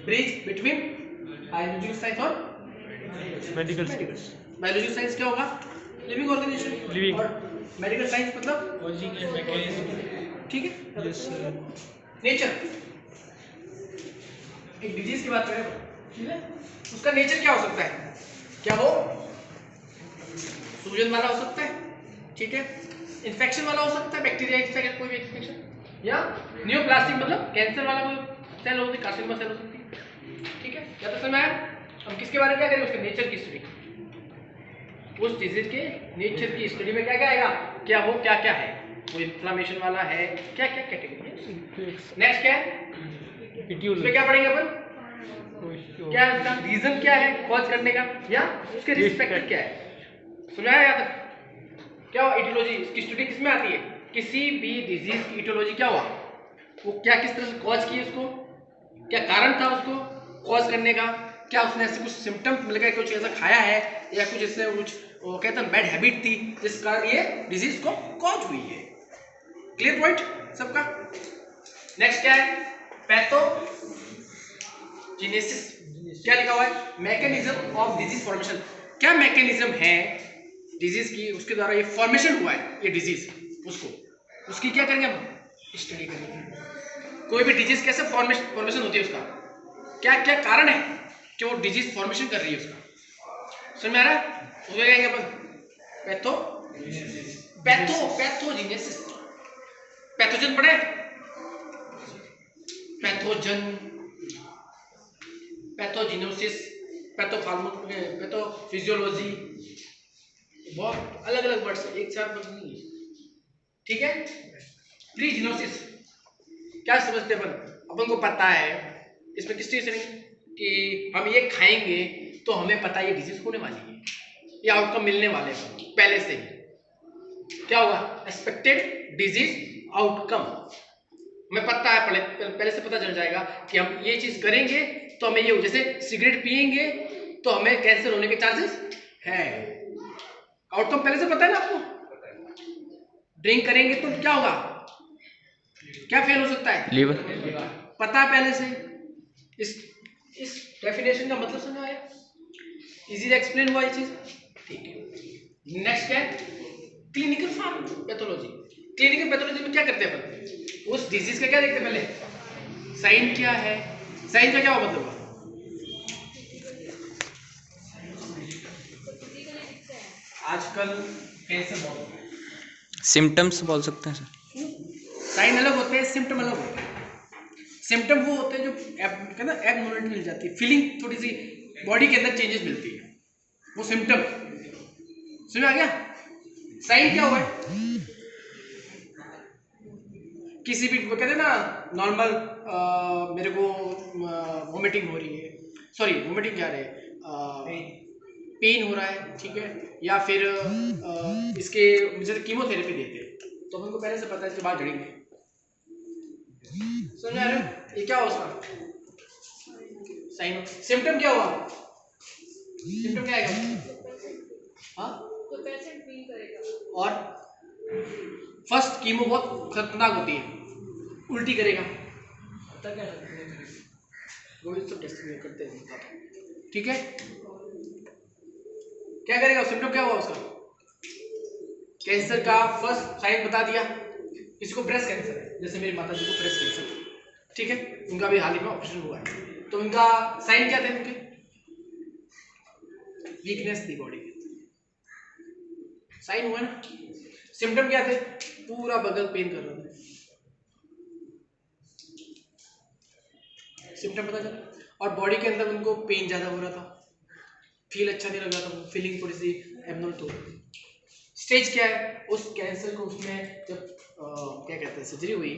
Bridge between biological science और medical biological science क्या होगा? Living organism. लिविंग और मेडिकल साइंस मतलब लॉजिक एंड मैकेनिज्म। ठीक है। Yes sir. नेचर, एक डिजीज की बात करें ठीक है, उसका नेचर क्या हो सकता है? क्या वो सूजन वाला हो सकता है, ठीक है, इन्फेक्शन वाला हो सकता है, बैक्टीरिया इन्फेक्शन कोई भी इन्फेक्शन, या नियोप्लास्टिक मतलब कैंसर वाला कोई सेल हो सकती है, कार्सिनोमा सेल हो सकती है, ठीक है। या तो समय हम किसके बारे में क्या करें? उसके नेचर की स्टडी, उस डिजीज के नेचर की स्टडी में क्या क्या आएगा, क्या वो क्या क्या है, वो इन्फ्लामेशन वाला है, क्या क्या कैटेगरी है। नेक्स्ट क्या है? इसमें क्या पढ़ेंगे अपन? क्या है उसका रीजन क्या है कॉज करने का, या उसके रिस्पेक्ट क्या है? सुना है याद? क्या हुआ? इटियोलॉजी, इसकी स्टडी किसमें आती है? किसी भी डिजीज की इटियोलॉजी क्या हुआ, वो क्या किस तरह से कॉज की उसको, क्या कारण था उसको कॉज करने का, क्या उसने ऐसे कुछ सिम्टम्स मिल गए, कुछ ऐसा खाया है, या कुछ इसने कुछ वो कहते हैं बैड हैबिट थी जिस कारण ये डिजीज को कॉज हुई है। क्लियर पॉइंट सबका? नेक्स्ट क्या है? पैथोजेनेसिस। क्या लिखा हुआ है? Mechanism of disease formation. क्या मैकेनिज्म है डिजीज की, उसके द्वारा ये फॉर्मेशन हुआ है ये डिजीज, उसको उसकी क्या करेंगे हम? स्टडी करेंगे। कोई भी डिजीज कैसे फॉर्मेशन होती है, उसका क्या क्या कारण है कि वो डिजीज फॉर्मेशन कर रही है, उसका समझ में आ रहा है? उसमें कहेंगे अपन पैथोजेनेसिस। पैथोजन पढ़े? पैथोजन, पैथोजिनोसिस, पैथोफिजियोलॉजी, बहुत अलग अलग वर्ड्स है, एक साथ मतलब नहीं है, ठीक है। प्रीजिनोसिस क्या समझते हैं अपन को पता है इसमें किस चीज से कि हम ये खाएंगे तो हमें पता है ये डिजीज होने वाली है, ये आउटकम मिलने वाले हैं पहले से ही। क्या होगा? एक्सपेक्टेड डिजीज आउटकम, हमें पता है पहले से पता चल जाएगा कि हम ये चीज करेंगे तो हमें ये, जैसे सिगरेट पिएंगे तो हमें कैंसर होने के चांसेस है, आउटकम पहले से पता है ना आपको। ड्रिंक करेंगे तो क्या होगा, क्या फेल हो सकता है? लीवर। पता है पहले से। इस डेफिनेशन का मतलब समझ आया? इजीली एक्सप्लेन हुआ ये चीज, ठीक है। नेक्स्ट क्या है? Clinical pathology. क्लिनिकल पैथोलॉजी में क्या करते हैं अपन? उस डिजीज का क्या देखते हैं पहले? साइन क्या है, साइन का क्या हुआ मतलब? आजकल कैंसर बहुत सिम्टम्स बोल सकते हैं सर। साइन अलग होते हैं, सिम्टम अलग होते हैं। सिम्टम वो होते हैं जो कहते हैं एबनॉर्मलिटी मिल जाती है, फीलिंग थोड़ी सी बॉडी के अंदर चेंजेस मिलती है, वो सिम्टम। समझ आ गया? साइन क्या हुआ है? किसी भी कहते हैं ना नॉर्मल, मेरे को वोमिटिंग हो रही है, सॉरी वोमिटिंग क्या रहे, पेन हो रहा है, ठीक है, या फिर इसके जैसे कीमोथेरेपी देते हैं तो हमको पहले से पता है इसके बाद झड़ेंगे। समझ आ रहे हो? ये क्या हुआ उसका साइन? सिम्टम क्या हुआ? सिम्टम क्या आएगा? हाँ, तो पेशेंट फील करेगा। और फर्स्ट कीमो बहुत खतरनाक होती है, उल्टी करेगा, तब क्या वो भी सब टेस्ट करते हैं, ठीक है। क्या करेगा? सिम्टम क्या हुआ उसका? कैंसर का फर्स्ट साइन बता दिया, किसी को ब्रेस्ट कैंसर है, जैसे मेरी माता जी को ब्रेस्ट कैंसर, ठीक है, उनका भी हाल ही में ऑपरेशन हुआ है, तो उनका साइन क्या थे? उनके वीकनेस थी बॉडी की, साइन हुआ ना। सिम्टम क्या थे? पूरा बगल पेन कर रहा था, सिम्टम पता चला। और बॉडी के अंदर उनको पेन ज्यादा हो रहा था, फील अच्छा नहीं लग रहा था, फीलिंग थोड़ी सी एबनॉर्मल तो। स्टेज क्या है उस कैंसर को? उसमें जब क्या कहते हैं सर्जरी हुई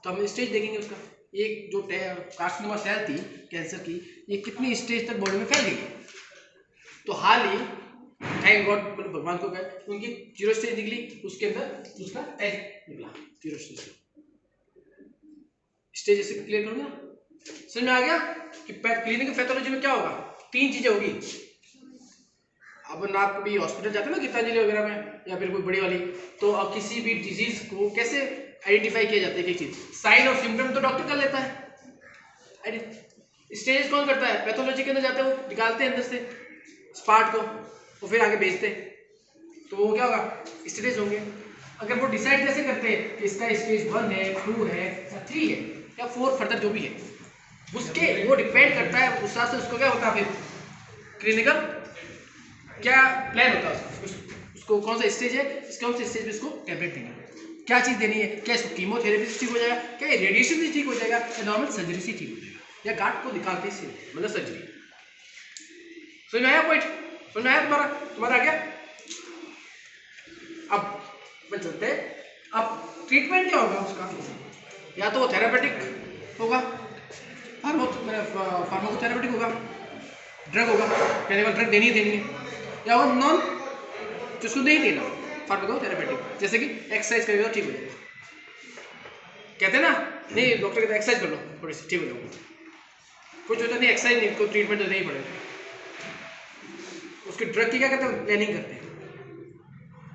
तो हम स्टेज देखेंगे उसका, एक जो कार्सिनोमा सेल थी कैंसर की, ये कितनी स्टेज तक बॉडी में फैल गई। तो हाल ही थैंक गॉड, भगवान को कहे, उनकी 0 स्टेज निकली, उसके अंदर उसका 10 निकला, 0 स्टेज ऐसे क्लियर करूंगा। समझ में आ गया कि क्लिनिकल पैथोलॉजी में क्या होगा? 3 चीजें होगी। अब आप कभी हॉस्पिटल जाते हैं ना गीतांजलि वगैरह में, या फिर कोई बड़ी वाली, तो अब किसी भी डिजीज को कैसे आइडेंटिफाई किया जाता है? एक चीज साइन और सिम्टम तो डॉक्टर कर लेता है, स्टेजेस कौन करता है? पैथोलॉजी के अंदर जाते हैं, वो निकालते हैं अंदर से स्पार्ट को, वो फिर आगे भेजते हैं, तो वो क्या होगा? स्टेजेस होंगे। अगर वो डिसाइड कैसे करते हैं कि इसका स्टेज 1 है, 2 है या 3 है या 4 फर्दर जो भी है, उसके वो डिपेंड करता है, उस हिसाब से उसको क्या होता है फिर क्लिनिकल क्या प्लान होता है उसको कौन सा स्टेज है, इस कौन से स्टेज पे इसको टैबलेट देनी है, क्या चीज़ देनी है, क्या इसको कीमोथेरेपी से ठीक हो जाएगा, क्या रेडिएशन से ठीक हो जाएगा, या नॉर्मल सर्जरी से ठीक हो जाएगा, या गांठ को निकालते से मतलब सर्जरी। समझ में आया पॉइंट? समझ में आया तुम्हारा आ गया? अब मैं चलते हैं, अब ट्रीटमेंट क्या होगा उसका? या तो वो थेरापेटिक होगा, फार्माकोथेरापेटिक होगा, ड्रग होगा, कहने वाला ड्रग देनी है, या वो नॉन जिसको नहीं देना फार्माकोथेरापेटिक, जैसे कि एक्सरसाइज करेगा तो ठीक हो जाएगा। कहते हैं ना, नहीं डॉक्टर कहते हैं एक्सरसाइज कर लो थोड़ी सी ठीक हो जाएगा, कुछ होता नहीं एक्सरसाइज नहीं, कोई ट्रीटमेंट तो नहीं पड़ेगा। उसके ड्रग की क्या करते हैं? प्लानिंग करते हैं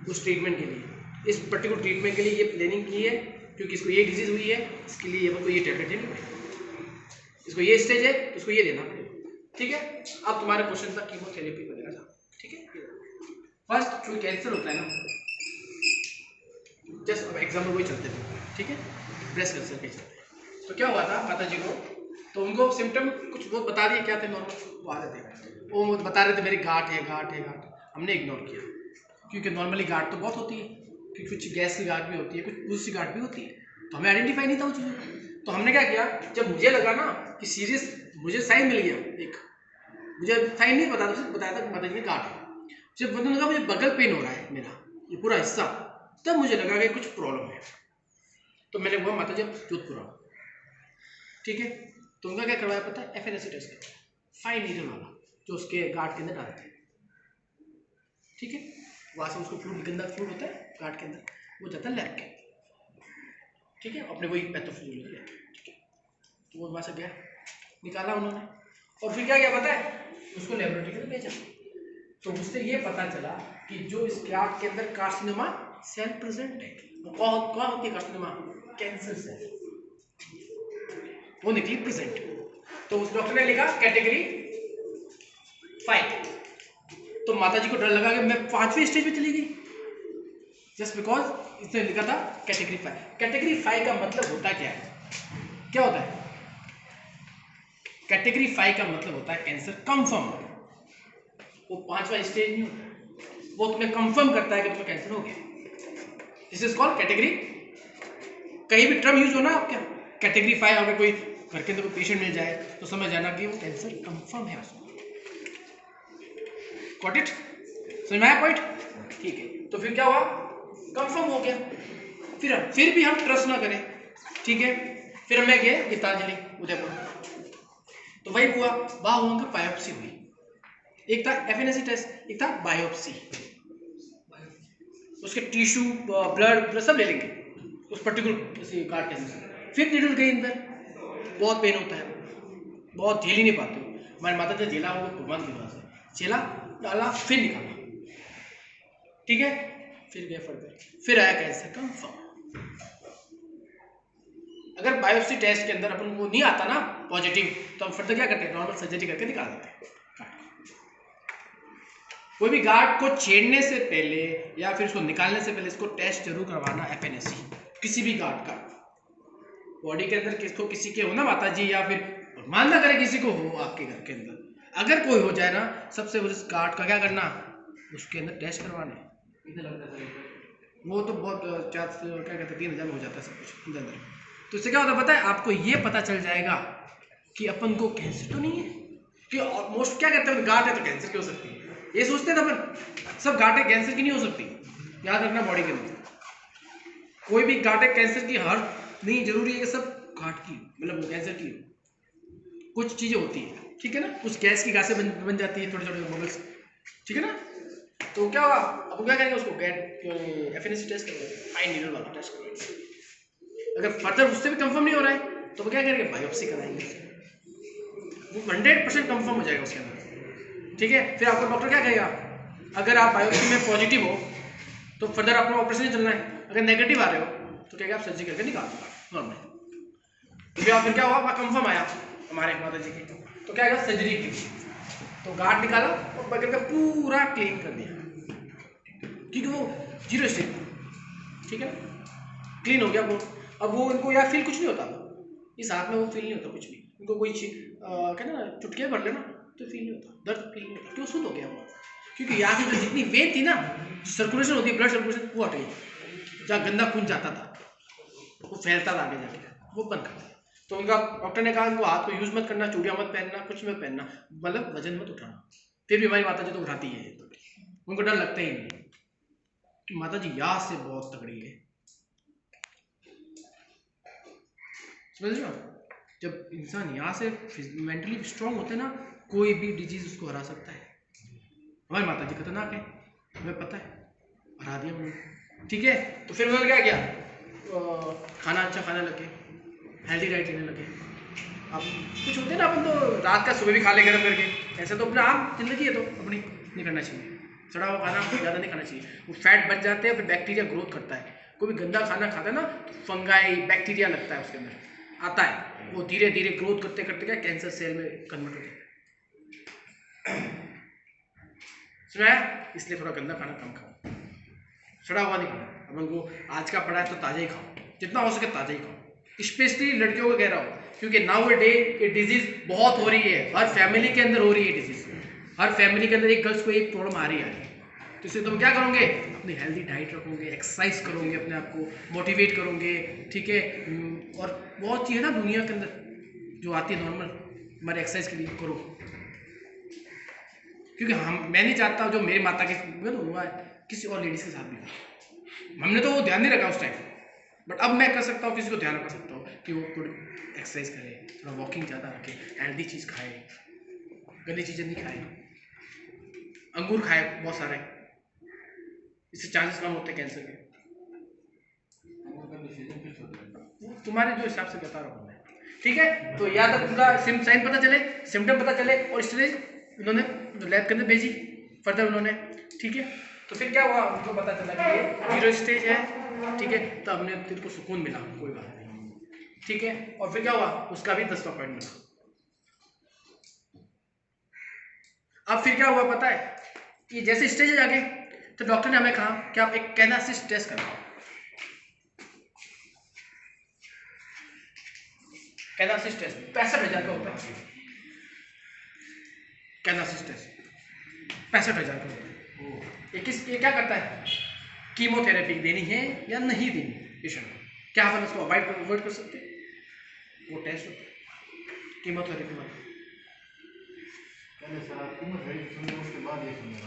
उस ट्रीटमेंट के लिए, इस पर्टिकुलर ट्रीटमेंट के लिए ये प्लानिंग की है, क्योंकि इसको ये डिजीज हुई है, इसके लिए हमको ये टैबलेट देनी पड़ेगी, इसको ये स्टेज है तो इसको ये देना पड़ेगा। ठीक है, अब तुम्हारे क्वेश्चन था कीमोथेरेपी वगैरह था। ठीक है, फर्स्ट जो कैंसर होता है ना, जस्ट अब एग्जाम्पल वही चलते थे, ठीक है, ब्रेस्ट कैंसर के चलते हैं। तो क्या हुआ था माता जी को, तो उनको सिम्टम कुछ वो बता दिए क्या थे, नॉर्मल वो आ रहे थे, वो बता रहे थे मेरी गांठ है, गांठ है, गांठ। हमने इग्नोर किया, क्योंकि नॉर्मली गांठ तो बहुत होती है, कि कुछ गैस की गांठ भी होती है, कुछ दूसरी गांठ भी होती है, तो हमें आइडेंटिफाई नहीं था वो चीज़ें। तो हमने क्या किया, जब मुझे लगा ना कि सीरियस, मुझे साइन मिल गया एक, मुझे साइन नहीं पता था, बताया था माता जी ने गांठ है, जब मुझे लगा मुझे बगल पेन हो रहा है मेरा ये पूरा हिस्सा, तब मुझे लगा कि कुछ प्रॉब्लम है। तो मैंने हुआ माता जी जोधपुरा, ठीक है, तो उनका क्या करवाया पता है? FNAC टेस्ट, 5 नीडल वाला, जो उसके गांठ के अंदर डालते हैं। ठीक है, वहाँ से उसको फ्लूइड, गंदा फ्लूइड होता है गांठ के अंदर, वो जाता है लैब के, ठीक है, अपने वही पैथोफिजियोलॉजी है, ठीक है। तो वो वहाँ से गया, निकाला उन्होंने, और फिर क्या किया पता है? उसको लेबोरेटरी के अंदर भेजा, तो उससे ये पता चला कि जो इस गांठ के अंदर कार्सिनोमा सेल प्रेजेंट है, वो कौन होती है कार्सिनोमा? कैंसर सेल, वो निकली प्रेजेंट। तो उस डॉक्टर ने लिखा कैटेगरी 5। तो माता जी को डर लगा कि मैं 5वीं स्टेज पे चली गई, जस्ट बिकॉज इसने लिखा था कैटेगरी 5। कैटेगरी 5 का मतलब होता क्या है? क्या होता है कैटेगरी 5 का मतलब? होता है कैंसर कंफर्म। वो 5वां स्टेज नहीं होता, वो तुम्हें कंफर्म करता है कि तुम्हें कैंसर हो गया। This is called category. कहीं भी टर्म यूज हो ना आपके कैटेगरी 5, अगर कोई घर के अंदर कोई पेशेंट मिल जाए तो समझ जाना कि वो कैंसर कंफर्म है उसको। Got it? समझ में आया पॉइंट? ठीक है, तो फिर क्या हुआ? कंफर्म हो गया। फिर भी हम ट्रस्ट ना करें, ठीक है, फिर मैं गए गीतांजलि उदयपुर, तो वही हुआ, वहां उनका बायोप्सी हुई। एक था FNAC टेस्ट, एक था बायोप्सी। उसके टिश्यू, ब्लड सब ले लेंगे उस पर्टिकुलर गांठ के अंदर। फिर नीडल गई अंदर, बहुत पेन होता है, बहुत झेल ही नहीं पाते हो। हमारे माता जी झेला, वो भगवान की वजह से झेला, डाला, फिर निकाला, ठीक है, फिर गए फर्दर, फिर आया कैंसर कंफर्म। अगर बायोप्सी टेस्ट के अंदर अपन को नहीं आता ना पॉजिटिव, तो हम फर्दर क्या करते हैं? नॉर्मल सर्जरी करके निकाल देते हैं। कोई भी गांठ को छेड़ने से पहले या फिर उसको निकालने से पहले इसको टेस्ट जरूर करवाना, FNAC, किसी भी गांठ का। बॉडी के अंदर किसको किसी के हो ना माता जी, या फिर भगवान ना करे किसी को हो आपके घर के अंदर, अगर कोई हो जाए ना, सबसे उस गांठ का क्या करना? उसके अंदर टेस्ट करवाने। वो तो बहुत क्या कहते हैं, 3,000 में हो जाता है सब कुछ अंदर। तो इससे क्या होता है पता है? आपको ये पता चल जाएगा कि अपन को कैंसर तो नहीं है। कि मोस्ट क्या कहते हैं, गांठ है तो कैंसर की हो सकती है, ये सोचते हैं ना अपन। सब गांठें कैंसर की नहीं हो सकती, याद रखना। बॉडी के अंदर कोई भी गांठें कैंसर की हर नहीं जरूरी है कि सब गांठ की मतलब वो कैंसर की हो। कुछ चीजें होती है, ठीक है ना, कुछ गैस की गासें बन जाती है, छोटे छोटे बबल्स, ठीक है ना। तो क्या होगा, अब क्या करेंगे? उसको FNAC टेस्ट करेंगे, 5 नीडल वाला टेस्ट करेंगे। अगर फर्दर उससे भी कंफर्म नहीं हो रहा है तो वो क्या करेंगे? बायोप्सी कराएंगे, वो 100% कंफर्म हो जाएगा उसके अंदर, ठीक है। फिर आपको डॉक्टर क्या कहेगा? अगर आप बायोप्सी में पॉजिटिव हो तो फर्दर आपको ऑपरेशन ही चलना है, अगर नेगेटिव आ रहे हो तो क्या आप सर्जरी करके निकाल दो नॉर्मल। तो फिर क्या हुआ? कंफर्म आया हमारे माता जी की, तो क्या आएगा सर्जरी की। तो गार्ड निकाला और पकड़ के पूरा क्लीन कर दिया, क्योंकि वो 0 स्टेज, ठीक है, क्लीन हो गया वो। अब वो इनको यार फील कुछ नहीं होता, इस हाथ में वो फील नहीं होता कुछ भी, इनको कोई कहते ना चुटकियाँ भर लेना तो फील नहीं होता, दर्द फील नहीं होता, क्यों शुद्ध हो गया वो, क्योंकि यहाँ की जो जितनी वेट थी ना, सर्कुलेशन होती है, ब्लड सर्कुलेशन, वो हट गई, जहाँ गंदा खून जाता था वो फैलता था आगे जाके, वो बंद कर दिया। तो उनका डॉक्टर ने कहा इनको हाथ को यूज मत करना, चूड़ियाँ मत पहनना, कुछ मत पहनना, मतलब वजन मत उठाना। फिर भी हमारी माता जी तो उठाती है, उनको डर लगता ही नहीं कि माता जी याद से बहुत तगड़ी है, समझ रहे हो। जब इंसान यहाँ से मेंटली स्ट्रांग होते हैं ना, कोई भी डिजीज उसको हरा सकता है। हमारी माता जी खतरनाक है, हमें पता है, हरा दिया उन्होंने, ठीक है। तो फिर उन्होंने क्या किया, खाना अच्छा खाने लगे, हेल्दी डाइट लेने लगे। अब कुछ होते हैं ना, अपन तो रात का सुबह भी खा ले गरम करके, ऐसे तो अपना आम जिंदगी है, तो अपनी नहीं करना चाहिए, सड़ा हुआ खाना ज़्यादा नहीं खाना चाहिए, वो फैट बच जाते हैं, फिर बैक्टीरिया ग्रोथ करता है। कोई भी गंदा खाना खाता है ना तो फंगाई बैक्टीरिया लगता है उसके अंदर आता है, वो धीरे धीरे ग्रोथ करते करते क्या कैंसर सेल में कन्वर्ट हो जाता है, सुना है। इसलिए थोड़ा गंदा खाना कम खाओ, सड़ा हुआ नहीं खाना। अपन को आज का पड़ा है तो ताज़ा ही खाओ, जितना हो सके ताज़ा ही खाओ, स्पेशली लड़कियों को कह रहा हूँ, क्योंकि नाउ डे ये डिजीज बहुत हो रही है, हर फैमिली के अंदर हो रही है डिजीज, हर फैमिली के अंदर एक गर्ल्स को एक प्रॉब्लम आ रही है। तो इसलिए तुम क्या करोगे, अपनी हेल्दी डाइट रखोगे, एक्सरसाइज करोगे, अपने आप को मोटिवेट करोगे, ठीक है। और बहुत चीज़ है ना दुनिया के अंदर जो आती है नॉर्मल, हमारे एक्सरसाइज के लिए करो, क्योंकि मैं नहीं चाहता जो मेरी माता के हुआ है किसी और लेडीज के साथ भी हो। हमने तो वो ध्यान नहीं रखा उस टाइम, बट अब मैं कर सकता हूँ, किसी को ध्यान रख सकता हूँ कि वो थोड़ी एक्सरसाइज करे, थोड़ा वॉकिंग ज़्यादा रखे, हेल्दी चीज़ खाए, गंदी चीज़ें नहीं खाए, अंगूर खाए बहुत सारे, इससे चांसेस कम होते हैं कैंसर के। तुम्हारे जो हिसाब से बता रहा हूँ मैं, ठीक है। तो या तो पूरा साइन पता चले, सिम्टम पता चले, और स्टेज उन्होंने लैब के अंदर भेजी फर्दर उन्होंने, ठीक है। तो फिर क्या हुआ, उनको पता चला कि ये 0 स्टेज है, ठीक है। तो हमने तेरे को सुकून मिला, कोई बात नहीं, ठीक है। और फिर क्या हुआ, उसका भी 10वां पॉइंट मिला। अब फिर क्या हुआ पता है, कि जैसे स्टेज है आगे, तो डॉक्टर ने हमें कहा कि आप एक कैनासिस टेस्ट करवाओ। कैनासिस टेस्ट 65,000 का होता है, कैनासिस टेस्ट 65,000 का होता है। ये क्या करता है, कीमोथेरेपी देनी है या नहीं देनी पेशेंट को, क्या अपन उसको अवॉइड कर सकते हैं, वो टेस्ट होता है कीमोथेरेपी वाला।